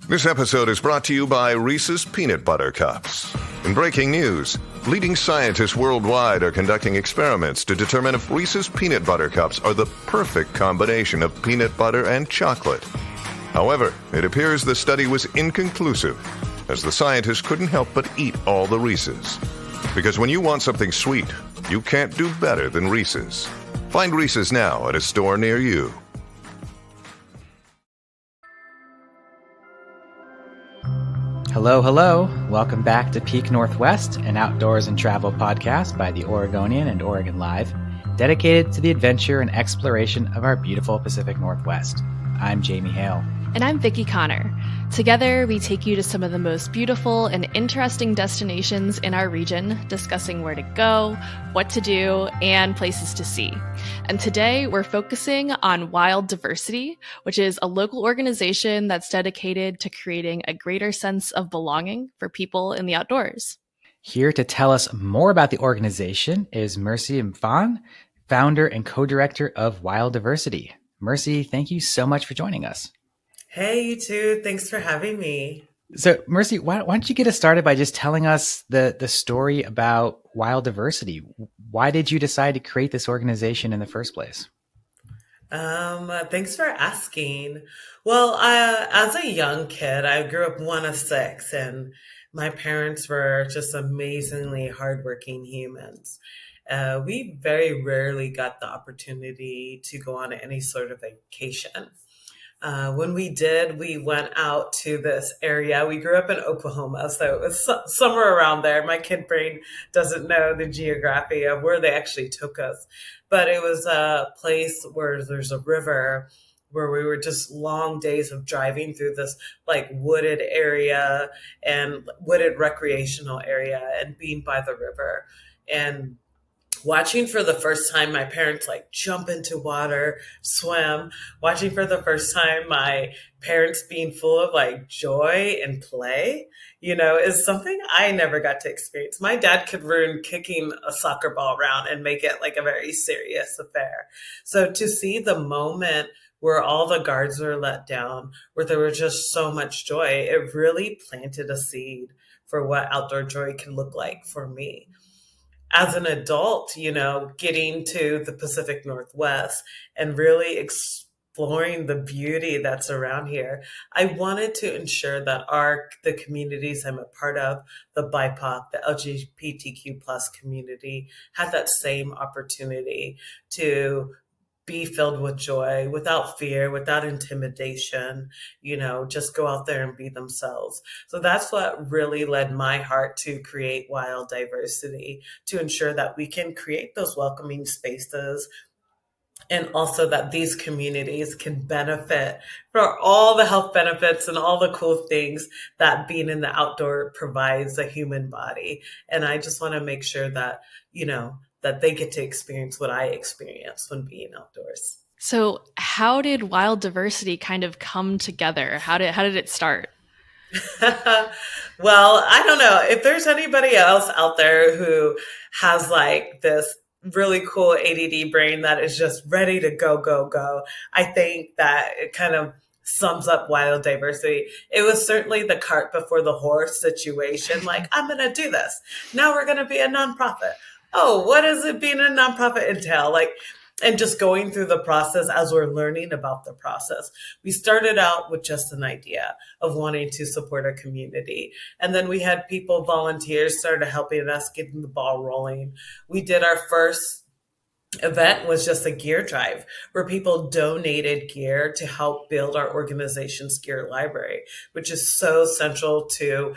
This episode is brought to you by Reese's Peanut Butter Cups. In breaking news, leading scientists worldwide are conducting experiments to determine if Reese's Peanut Butter Cups are the perfect combination of peanut butter and chocolate. However, it appears the study was inconclusive, as the scientists couldn't help but eat all the Reese's. Because when you want something sweet, you can't do better than Reese's. Find Reese's now at a store near you. Hello, hello. Welcome back to Peak Northwest, an outdoors and travel podcast by the Oregonian and Oregon Live, dedicated to the adventure and exploration of our beautiful Pacific Northwest. I'm Jamie Hale. And I'm Vicki Connor. Together, we take you to some of the most beautiful and interesting destinations in our region, discussing where to go, what to do, and places to see. And today, we're focusing on Wild Diversity, which is a local organization that's dedicated to creating a greater sense of belonging for people in the outdoors. Here to tell us more about the organization is Mercy Mfan, founder and co-director of Wild Diversity. Mercy, thank you so much for joining us. Hey, you too. Thanks for having me. So, Mercy, why don't you get us started by just telling us the story about Wild Diversity? Why did you decide to create this organization in the first place? Thanks for asking. Well, as a young kid, I grew up one of six, and my parents were just amazingly hardworking humans. We very rarely got the opportunity to go on any sort of vacation. When we did, we went out to this area. We grew up in Oklahoma, so it was somewhere around there. My kid brain doesn't know the geography of where they actually took us. But it was a place where there's a river where we were just long days of driving through this like wooded area and wooded recreational area and being by the river. And watching for the first time my parents like jump into water, swim, watching for the first time my parents being full of like joy and play, is something I never got to experience. My dad could ruin kicking a soccer ball around and make it like a very serious affair. So to see the moment where all the guards were let down, where there was just so much joy, it really planted a seed for what outdoor joy can look like for me. As an adult, getting to the Pacific Northwest and really exploring the beauty that's around here, I wanted to ensure that the communities I'm a part of, the BIPOC, the LGBTQ plus community, had that same opportunity to be filled with joy, without fear, without intimidation, just go out there and be themselves. So that's what really led my heart to create Wild Diversity, to ensure that we can create those welcoming spaces and also that these communities can benefit from all the health benefits and all the cool things that being in the outdoor provides a human body. And I just want to make sure that, that they get to experience what I experienced when being outdoors. So how did Wild Diversity kind of come together? How did it start? Well, I don't know. If there's anybody else out there who has like this really cool ADD brain that is just ready to go, go, go, I think that it kind of sums up Wild Diversity. It was certainly the cart before the horse situation. Like, I'm going to do this. Now we're going to be a nonprofit. Oh, what does it being a nonprofit entail? And just going through the process as we're learning about the process. We started out with just an idea of wanting to support a community. And then we had volunteers started helping us getting the ball rolling. We did our first event was just a gear drive where people donated gear to help build our organization's gear library, which is so central to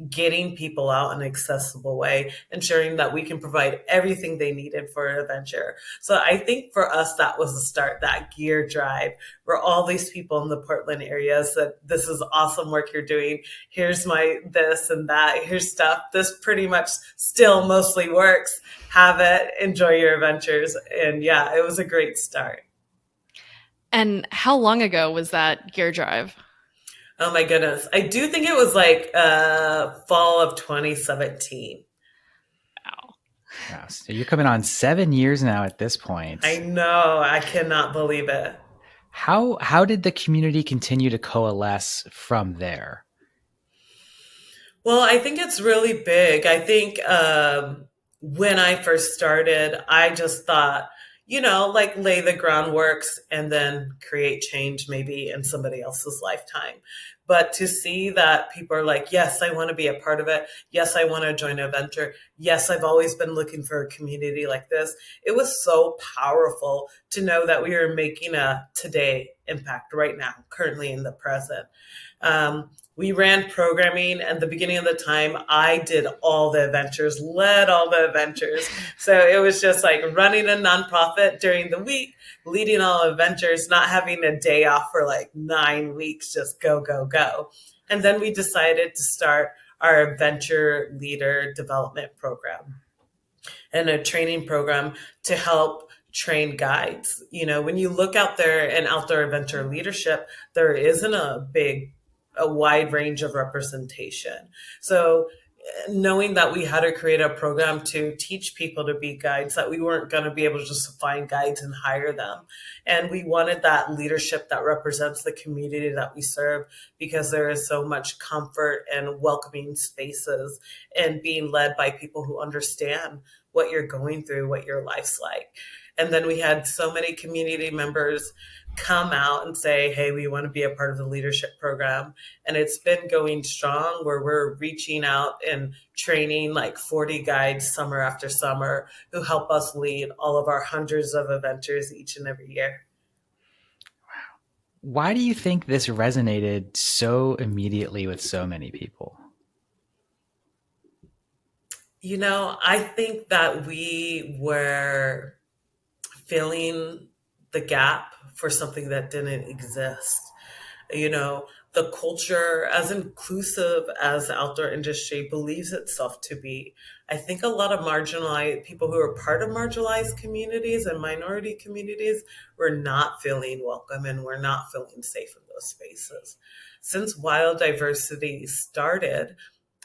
getting people out in an accessible way, ensuring that we can provide everything they needed for an adventure. So I think for us, that was the start, that gear drive, where all these people in the Portland area said, this is awesome work you're doing. Here's my this and that. Here's stuff. This pretty much still mostly works. Have it. Enjoy your adventures. And yeah, it was a great start. And how long ago was that gear drive? Oh my goodness. I do think it was like fall of 2017. Wow. So you're coming on 7 years now at this point. I know. I cannot believe it. How did the community continue to coalesce from there? Well, I think it's really big. I think when I first started, I just thought, like lay the groundworks and then create change maybe in somebody else's lifetime. But to see that people are like, yes, I want to be a part of it. Yes, I want to join a venture. Yes, I've always been looking for a community like this. It was so powerful to know that we were making a today impact right now, currently in the present. We ran programming at the beginning of the time. I did all the adventures, led all the adventures. So it was just like running a nonprofit during the week, leading all adventures, not having a day off for like 9 weeks, just go, go, go. And then we decided to start our adventure leader development program and a training program to help train guides. When you look out there in outdoor adventure leadership, there isn't a wide range of representation. So knowing that we had to create a program to teach people to be guides, that we weren't going to be able to just find guides and hire them. And we wanted that leadership that represents the community that we serve, because there is so much comfort and welcoming spaces and being led by people who understand what you're going through, what your life's like. And then we had so many community members come out and say, hey, we want to be a part of the leadership program. And it's been going strong, where we're reaching out and training like 40 guides summer after summer who help us lead all of our hundreds of adventures each and every year. Why do you think this resonated so immediately with so many people? I think that we were filling the gap for something that didn't exist. The culture, as inclusive as the outdoor industry believes itself to be, I think a lot of marginalized people who are part of marginalized communities and minority communities were not feeling welcome and were not feeling safe in those spaces. Since wild diversity started,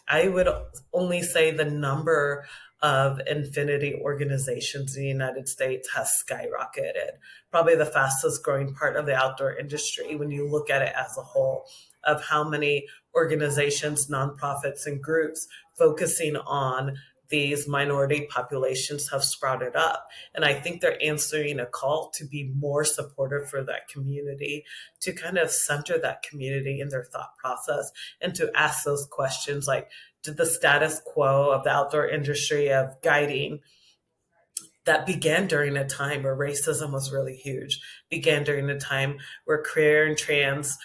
I would only say the number of infinity organizations in the United States has skyrocketed. Probably the fastest growing part of the outdoor industry when you look at it as a whole, of how many organizations, nonprofits, and groups focusing on these minority populations have sprouted up. And I think they're answering a call to be more supportive for that community, to kind of center that community in their thought process, and to ask those questions like, did the status quo of the outdoor industry of guiding that began during a time where racism was really huge, began during a time where queer and trans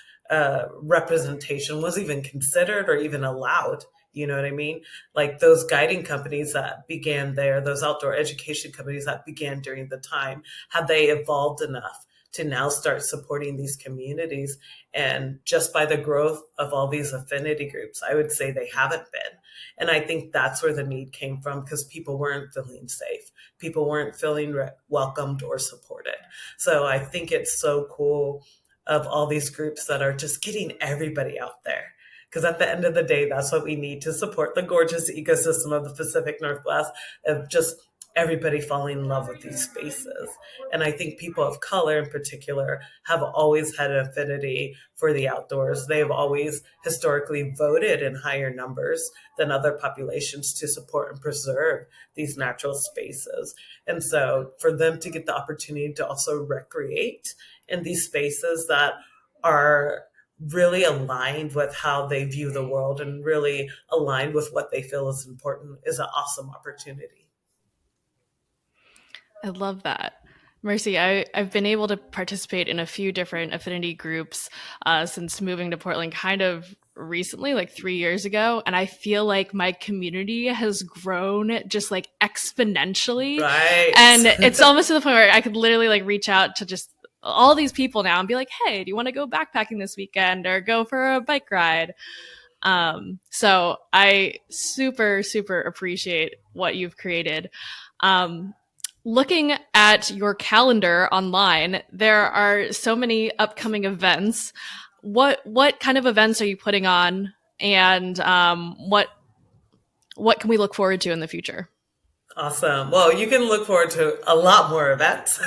representation was even considered or even allowed. You know what I mean? Like those guiding companies that began there, those outdoor education companies that began during the time, have they evolved enough to now start supporting these communities? And just by the growth of all these affinity groups, I would say they haven't been. And I think that's where the need came from, because people weren't feeling safe. People weren't feeling welcomed or supported. So I think it's so cool of all these groups that are just getting everybody out there. Because at the end of the day, that's what we need to support the gorgeous ecosystem of the Pacific Northwest, of just everybody falling in love with these spaces. And I think people of color in particular have always had an affinity for the outdoors. They've always historically voted in higher numbers than other populations to support and preserve these natural spaces. And so for them to get the opportunity to also recreate in these spaces that are really aligned with how they view the world and really aligned with what they feel is important is an awesome opportunity. I love that. Mercy, I've been able to participate in a few different affinity groups since moving to Portland kind of recently, like 3 years ago. And I feel like my community has grown just like exponentially. Right. And it's almost to the point where I could literally like reach out to just all these people now and be like, hey, do you want to go backpacking this weekend or go for a bike ride? So I super, super appreciate what you've created. Looking at your calendar online, there are so many upcoming events. What kind of events are you putting on, and what can we look forward to in the future? Awesome. Well, you can look forward to a lot more events.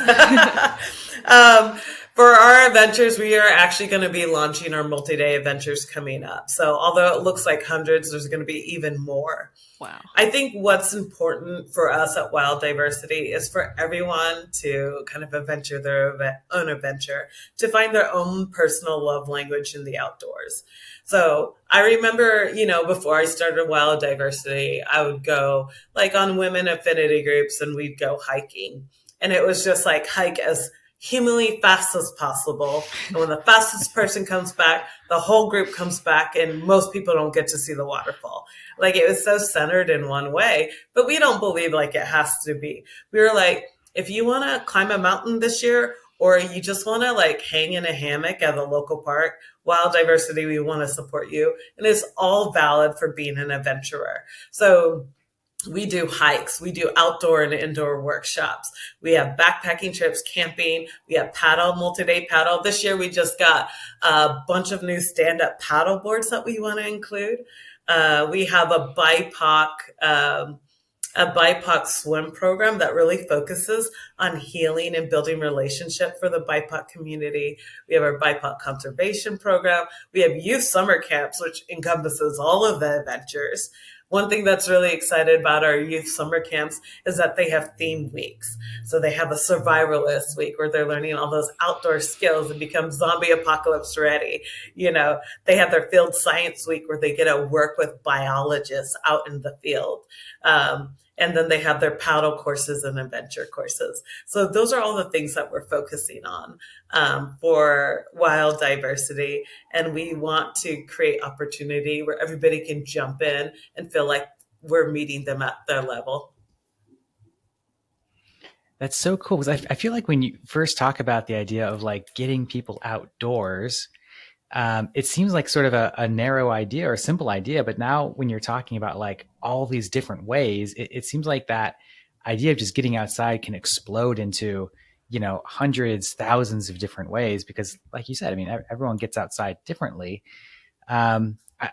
For our adventures, we are actually going to be launching our multi-day adventures coming up. So although it looks like hundreds, there's going to be even more. Wow. I think what's important for us at Wild Diversity is for everyone to kind of adventure their own adventure, to find their own personal love language in the outdoors. So I remember, before I started Wild Diversity, I would go like on women affinity groups and we'd go hiking. And it was just like hike as humanly fast as possible. And when the fastest person comes back, the whole group comes back and most people don't get to see the waterfall. Like it was so centered in one way, but we don't believe like it has to be. We were like, if you want to climb a mountain this year, or you just want to like hang in a hammock at a local park, Wild Diversity, we want to support you. And it's all valid for being an adventurer. So we do hikes, we do outdoor and indoor workshops. We have backpacking trips, camping. We have paddle, multi-day paddle. This year, we just got a bunch of new stand-up paddle boards that we want to include. We have a BIPOC swim program that really focuses on healing and building relationship for the BIPOC community. We have our BIPOC conservation program. We have youth summer camps, which encompasses all of the adventures. One thing that's really excited about our youth summer camps is that they have theme weeks. So they have a survivalist week where they're learning all those outdoor skills and become zombie apocalypse ready. They have their field science week where they get to work with biologists out in the field. And then they have their paddle courses and adventure courses. So those are all the things that we're focusing on for Wild Diversity. And we want to create opportunity where everybody can jump in and feel like we're meeting them at their level. That's so cool, because I feel like when you first talk about the idea of like getting people outdoors, it seems like sort of a narrow idea or a simple idea, but now when you're talking about like all these different ways, it seems like that idea of just getting outside can explode into, hundreds, thousands of different ways, because like you said, I mean, everyone gets outside differently.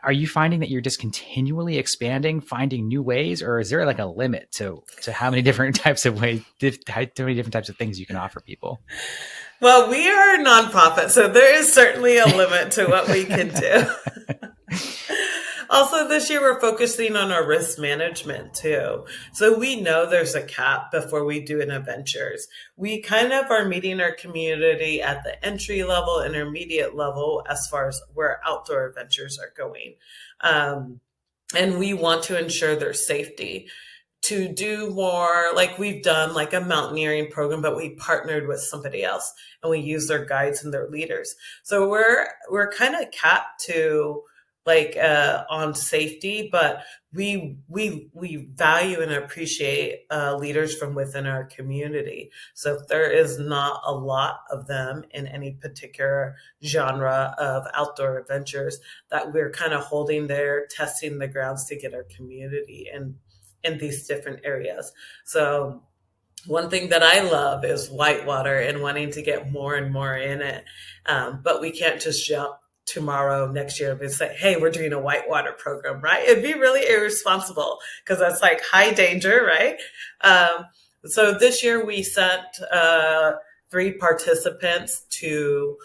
Are you finding that you're just continually expanding, finding new ways, or is there like a limit to how many different types of ways, how many different types of things you can offer people? Well, we are a nonprofit, so there is certainly a limit to what we can do. Also, this year we're focusing on our risk management too. So we know there's a cap before we do an adventures. We kind of are meeting our community at the entry level, intermediate level, as far as where outdoor adventures are going. And we want to ensure their safety. To do more, like we've done like a mountaineering program, but we partnered with somebody else and we use their guides and their leaders. So we're kind of capped to like on safety, but we value and appreciate leaders from within our community. So if there is not a lot of them in any particular genre of outdoor adventures, that we're kind of holding there, testing the grounds to get our community in these different areas. So one thing that I love is whitewater and wanting to get more and more in it. But we can't just jump tomorrow, next year, and say, hey, we're doing a whitewater program, right? It'd be really irresponsible because that's like high danger, right? So this year we sent 3 participants to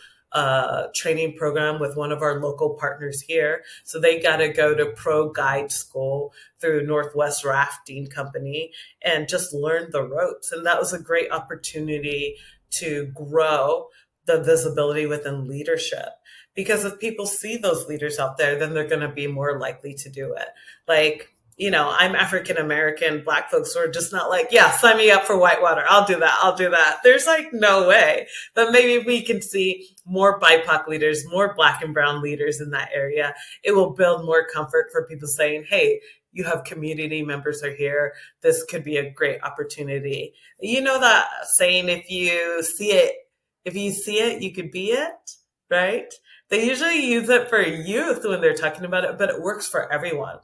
training program with one of our local partners here. So they got to go to pro guide school through Northwest Rafting Company and just learn the ropes. And that was a great opportunity to grow the visibility within leadership. Because if people see those leaders out there, then they're going to be more likely to do it. Like, I'm African American, Black folks who are just not like, yeah, sign me up for whitewater. I'll do that. There's like no way. But maybe we can see more BIPOC leaders, more Black and brown leaders in that area. It will build more comfort for people saying, hey, you have community members are here. This could be a great opportunity. You know that saying, if you see it, you could be it, right? They usually use it for youth when they're talking about it, but it works for everyone.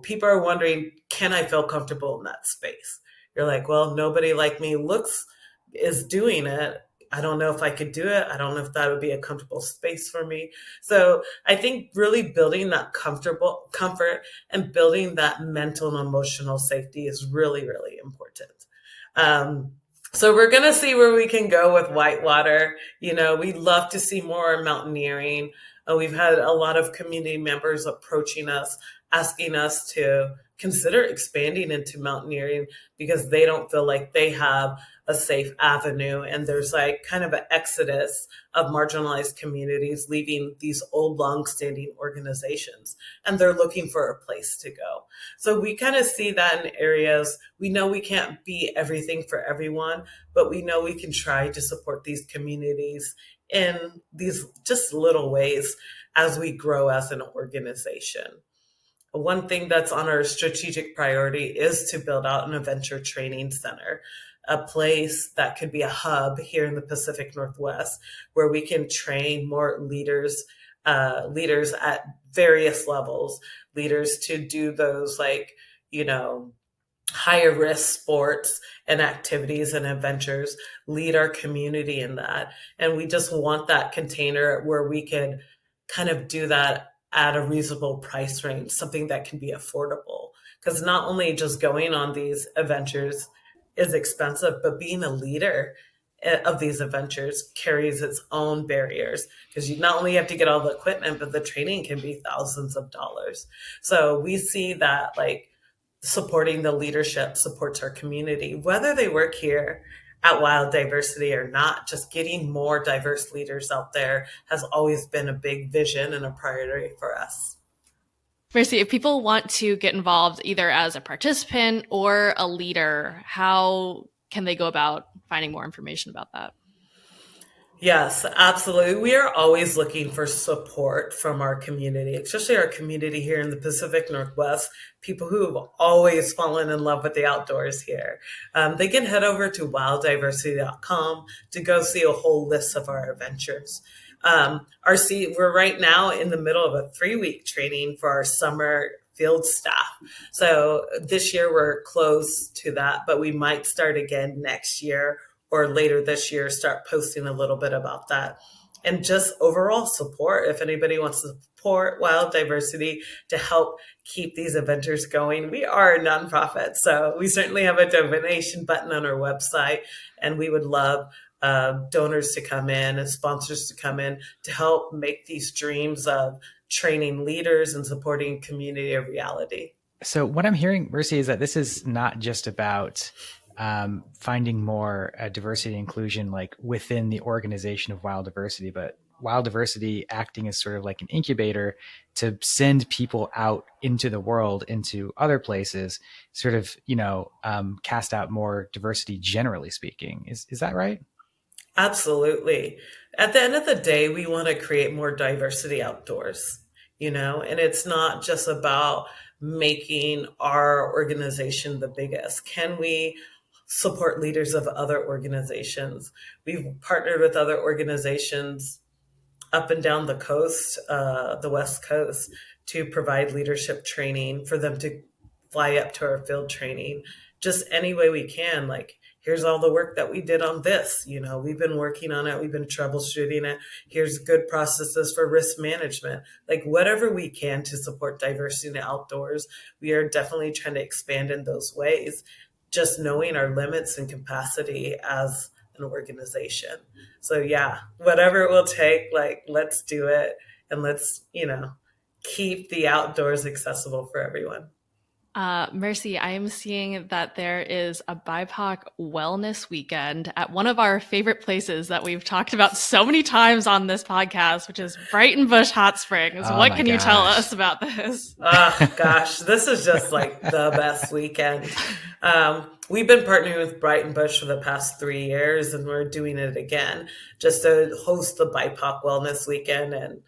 People are wondering, can I feel comfortable in that space? You're like, well, nobody like me is doing it. I don't know if I could do it. I don't know if that would be a comfortable space for me. So I think really building that comfort and building that mental and emotional safety is really, really important. So we're going to see where we can go with whitewater. We'd love to see more mountaineering. We've had a lot of community members approaching us, asking us to consider expanding into mountaineering because they don't feel like they have a safe avenue. And there's like kind of an exodus of marginalized communities leaving these old, long-standing organizations, and they're looking for a place to go. So we kind of see that in areas. We know we can't be everything for everyone, but we know we can try to support these communities in these just little ways as we grow as an organization. One thing that's on our strategic priority is to build out an adventure training center, a place that could be a hub here in the Pacific Northwest where we can train more leaders at various levels, leaders to do those higher risk sports and activities and adventures, lead our community in that. And we just want that container where we can kind of do that at a reasonable price range, something that can be affordable. Because not only just going on these adventures is expensive, but being a leader of these adventures carries its own barriers, because you not only have to get all the equipment, but the training can be thousands of dollars. So we see that supporting the leadership supports our community, whether they work here at Wild Diversity or not. Just getting more diverse leaders out there has always been a big vision and a priority for us. Mercy, if people want to get involved either as a participant or a leader, how can they go about finding more information about that? Yes, absolutely. We are always looking for support from our community, especially our community here in the Pacific Northwest, people who have always fallen in love with the outdoors here. They can head over to wilddiversity.com to go see a whole list of our adventures. We're right now in the middle of a 3-week training for our summer field staff. So this year we're close to that, but we might start again next year or later this year, start posting a little bit about that. And just overall support, if anybody wants to support Wild Diversity to help keep these adventures going. We are a nonprofit, so we certainly have a donation button on our website, and we would love donors to come in and sponsors to come in to help make these dreams of training leaders and supporting community a reality. So what I'm hearing, Mercy, is that this is not just about finding more diversity and inclusion like within the organization of Wild Diversity, but Wild Diversity acting as sort of like an incubator to send people out into the world, into other places, sort of, cast out more diversity, generally speaking. Is that right? Absolutely. At the end of the day, we want to create more diversity outdoors, and it's not just about making our organization the biggest. Can we support leaders of other organizations? We've partnered with other organizations up and down the coast, the West Coast, to provide leadership training for them to fly up to our field training just any way we can. Like, here's all the work that we did on this. We've been working on it. We've been troubleshooting it. Here's good processes for risk management. Like, whatever we can to support diversity in the outdoors, we are definitely trying to expand in those ways, just knowing our limits and capacity as an organization. So yeah, whatever it will take, let's do it. And let's, keep the outdoors accessible for everyone. Mercy, I am seeing that there is a BIPOC wellness weekend at one of our favorite places that we've talked about so many times on this podcast, which is Brighton Bush Hot Springs. What can you tell us about this? Oh, gosh, this is just like the best weekend. We've been partnering with Brighton Bush for the past 3 years, and we're doing it again just to host the BIPOC wellness weekend. And,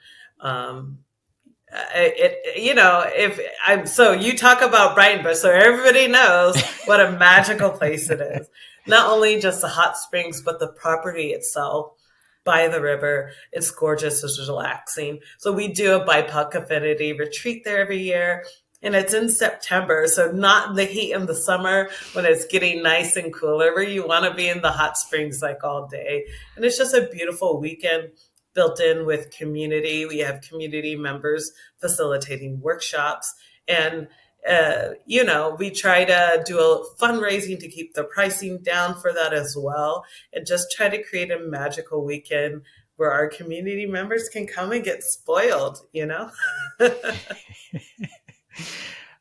so you talk about Brighton Bush, so everybody knows what a magical place it is. Not only just the hot springs, but the property itself by the river. It's gorgeous. It's relaxing. So we do a BIPOC affinity retreat there every year, and it's in September. So not the heat in the summer when it's getting nice and cooler, where you want to be in the hot springs like all day. And it's just a beautiful weekend built in with community. We have community members facilitating workshops. And we try to do a fundraising to keep the pricing down for that as well, and just try to create a magical weekend where our community members can come and get spoiled,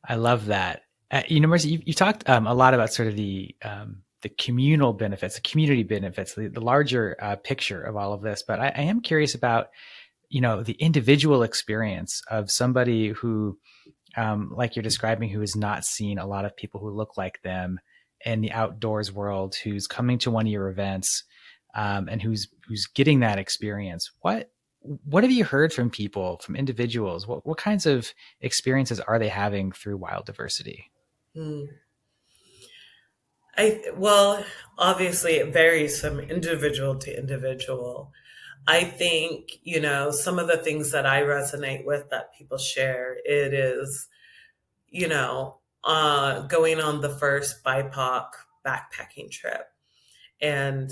I love that. Marcy, you talked a lot about sort of the communal benefits, the community benefits, the larger picture of all of this. But I am curious about, the individual experience of somebody who, like you're describing, who has not seen a lot of people who look like them in the outdoors world, who's coming to one of your events, and who's getting that experience. What have you heard from people, from individuals? What kinds of experiences are they having through wild diversity? Well, obviously it varies from individual to individual. I think, some of the things that I resonate with that people share, it is, going on the first BIPOC backpacking trip and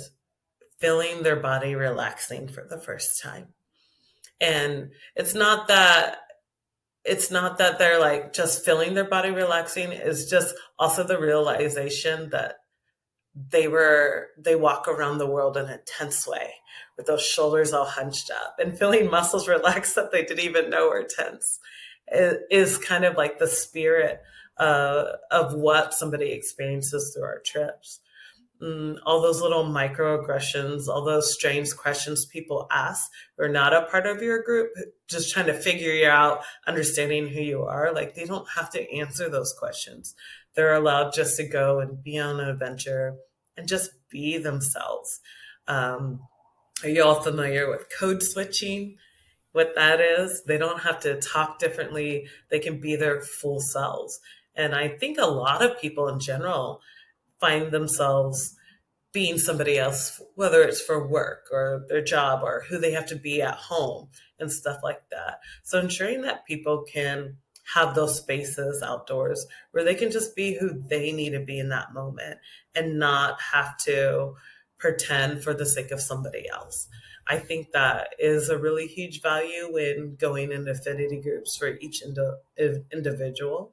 feeling their body relaxing for the first time. And it's not that they're like just feeling their body relaxing. It's just also the realization that they walk around the world in a tense way with those shoulders all hunched up and feeling muscles relaxed that they didn't even know were tense. It is kind of like the spirit of what somebody experiences through our trips. All those little microaggressions, all those strange questions people ask who are not a part of your group, just trying to figure you out, understanding who you are. Like, they don't have to answer those questions. They're allowed just to go and be on an adventure and just be themselves. Are you all familiar with code switching? What that is? They don't have to talk differently. They can be their full selves. And I think a lot of people in general find themselves being somebody else, whether it's for work or their job or who they have to be at home and stuff like that. So ensuring that people can have those spaces outdoors where they can just be who they need to be in that moment and not have to pretend for the sake of somebody else. I think that is a really huge value when going into affinity groups for each individual.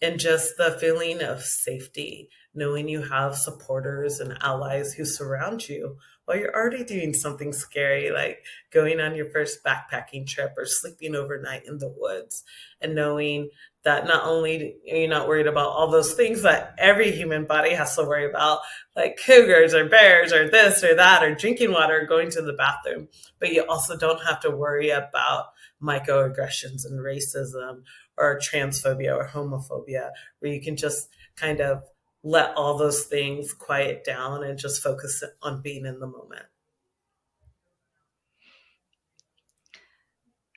And just the feeling of safety, knowing you have supporters and allies who surround you while you're already doing something scary, like going on your first backpacking trip or sleeping overnight in the woods, and knowing that not only are you not worried about all those things that every human body has to worry about, like cougars or bears or this or that, or drinking water or going to the bathroom, but you also don't have to worry about microaggressions and racism or transphobia or homophobia, where you can just kind of let all those things quiet down and just focus on being in the moment.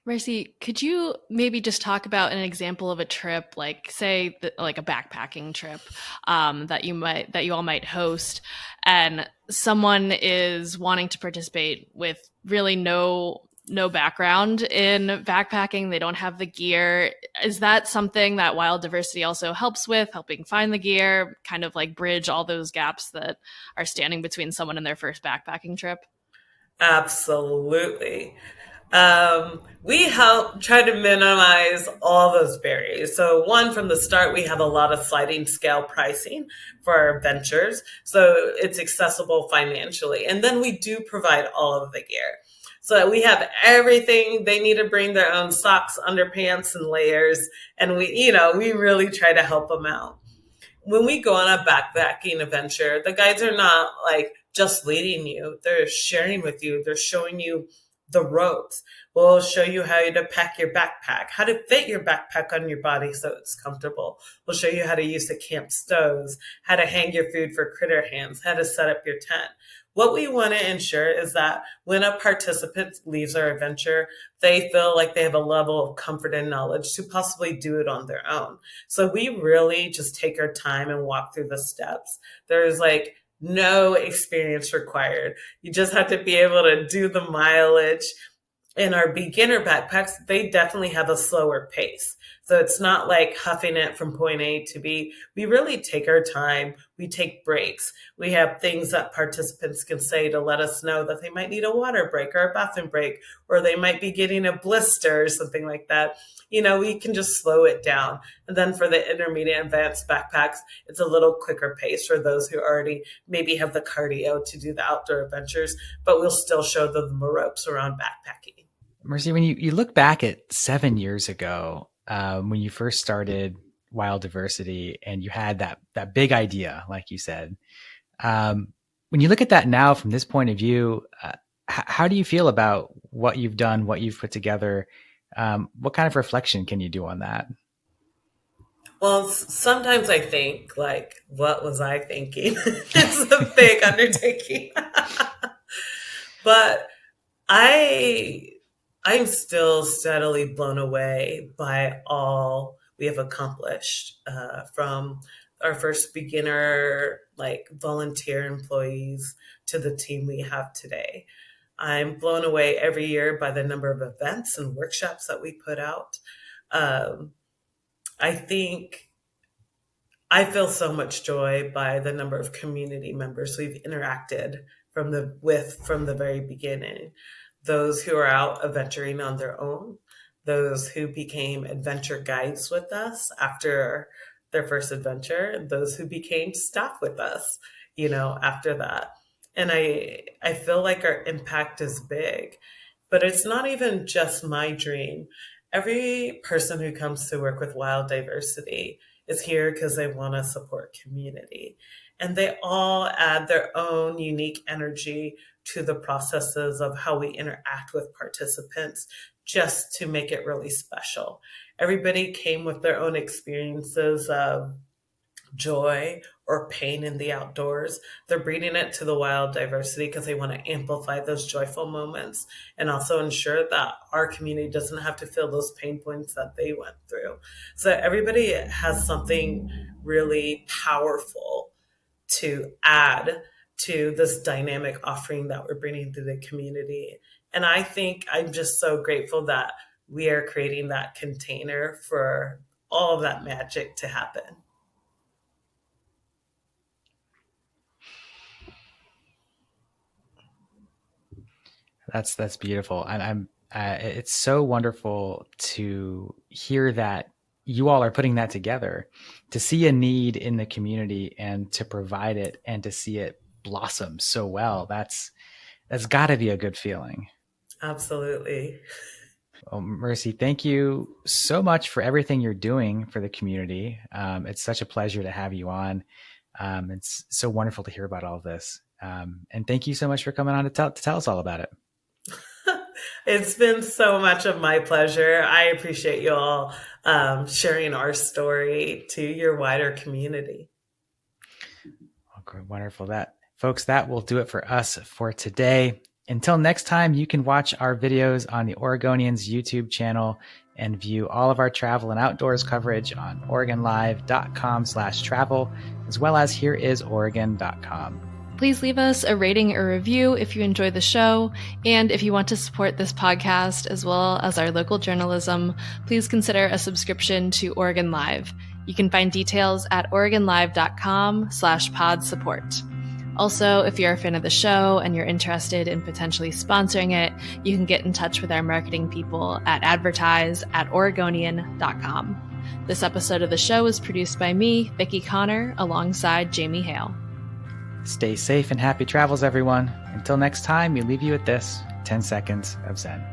Marcy, could you maybe just talk about an example of a trip, like say like a backpacking trip that you all might host, and someone is wanting to participate with really no background in backpacking, they don't have the gear. Is that something that Wild Diversity also helps with, helping find the gear, kind of like bridge all those gaps that are standing between someone and their first backpacking trip? Absolutely. We help try to minimize all those barriers. So one, from the start, we have a lot of sliding scale pricing for our ventures. So it's accessible financially. And then we do provide all of the gear. So we have everything. They need to bring their own socks, underpants, and layers. And we really try to help them out. When we go on a backpacking adventure, the guides are not like just leading you. They're sharing with you. They're showing you the ropes. We'll show you how to pack your backpack, how to fit your backpack on your body so it's comfortable. We'll show you how to use the camp stoves, how to hang your food for critter hands, how to set up your tent. What we want to ensure is that when a participant leaves our adventure, they feel like they have a level of comfort and knowledge to possibly do it on their own. So we really just take our time and walk through the steps. There's like no experience required. You just have to be able to do the mileage. In our beginner backpacks, they definitely have a slower pace. So it's not like huffing it from point A to B. We really take our time. We take breaks. We have things that participants can say to let us know that they might need a water break or a bathroom break, or they might be getting a blister or something like that. We can just slow it down. And then for the intermediate advanced backpacks, it's a little quicker pace for those who already maybe have the cardio to do the outdoor adventures, but we'll still show them the ropes around backpacking. Mercy, when you look back at 7 years ago, when you first started Wild Diversity and you had that big idea, like you said, when you look at that now from this point of view, how do you feel about what you've done, what you've put together? What kind of reflection can you do on that? Well, sometimes I think, like, what was I thinking? It's a big undertaking. But I'm still steadily blown away by all we have accomplished, from our first beginner, like, volunteer employees to the team we have today. I'm blown away every year by the number of events and workshops that we put out. I think I feel so much joy by the number of community members we've interacted from the very beginning. Those who are out adventuring on their own, those who became adventure guides with us after their first adventure, and those who became staff with us, after that. And I feel like our impact is big, but it's not even just my dream. Every person who comes to work with Wild Diversity is here because they want to support community. And they all add their own unique energy to the processes of how we interact with participants just to make it really special. Everybody came with their own experiences of joy or pain in the outdoors. They're bringing it to the Wild Diversity because they want to amplify those joyful moments and also ensure that our community doesn't have to feel those pain points that they went through. So everybody has something really powerful to add to this dynamic offering that we're bringing to the community. And I think I'm just so grateful that we are creating that container for all of that magic to happen. That's beautiful. And it's so wonderful to hear that you all are putting that together, to see a need in the community and to provide it and to see it blossom so well. That's got to be a good feeling. Absolutely. Well, Mercy, thank you so much for everything you're doing for the community. It's such a pleasure to have you on. It's so wonderful to hear about all of this. And thank you so much for coming on to tell us all about it. It's been so much of my pleasure. I appreciate you all sharing our story to your wider community. Okay, wonderful. Folks, that will do it for us for today. Until next time, you can watch our videos on the Oregonians YouTube channel and view all of our travel and outdoors coverage on OregonLive.com/travel, as well as HereIsOregon.com. Please leave us a rating or review if you enjoy the show. And if you want to support this podcast as well as our local journalism, please consider a subscription to Oregon Live. You can find details at OregonLive.com/pod support. Also, if you're a fan of the show and you're interested in potentially sponsoring it, you can get in touch with our marketing people at advertise@oregonian.com. This episode of the show is produced by me, Vicki Connor, alongside Jamie Hale. Stay safe and happy travels, everyone. Until next time, we leave you with this 10 seconds of Zen.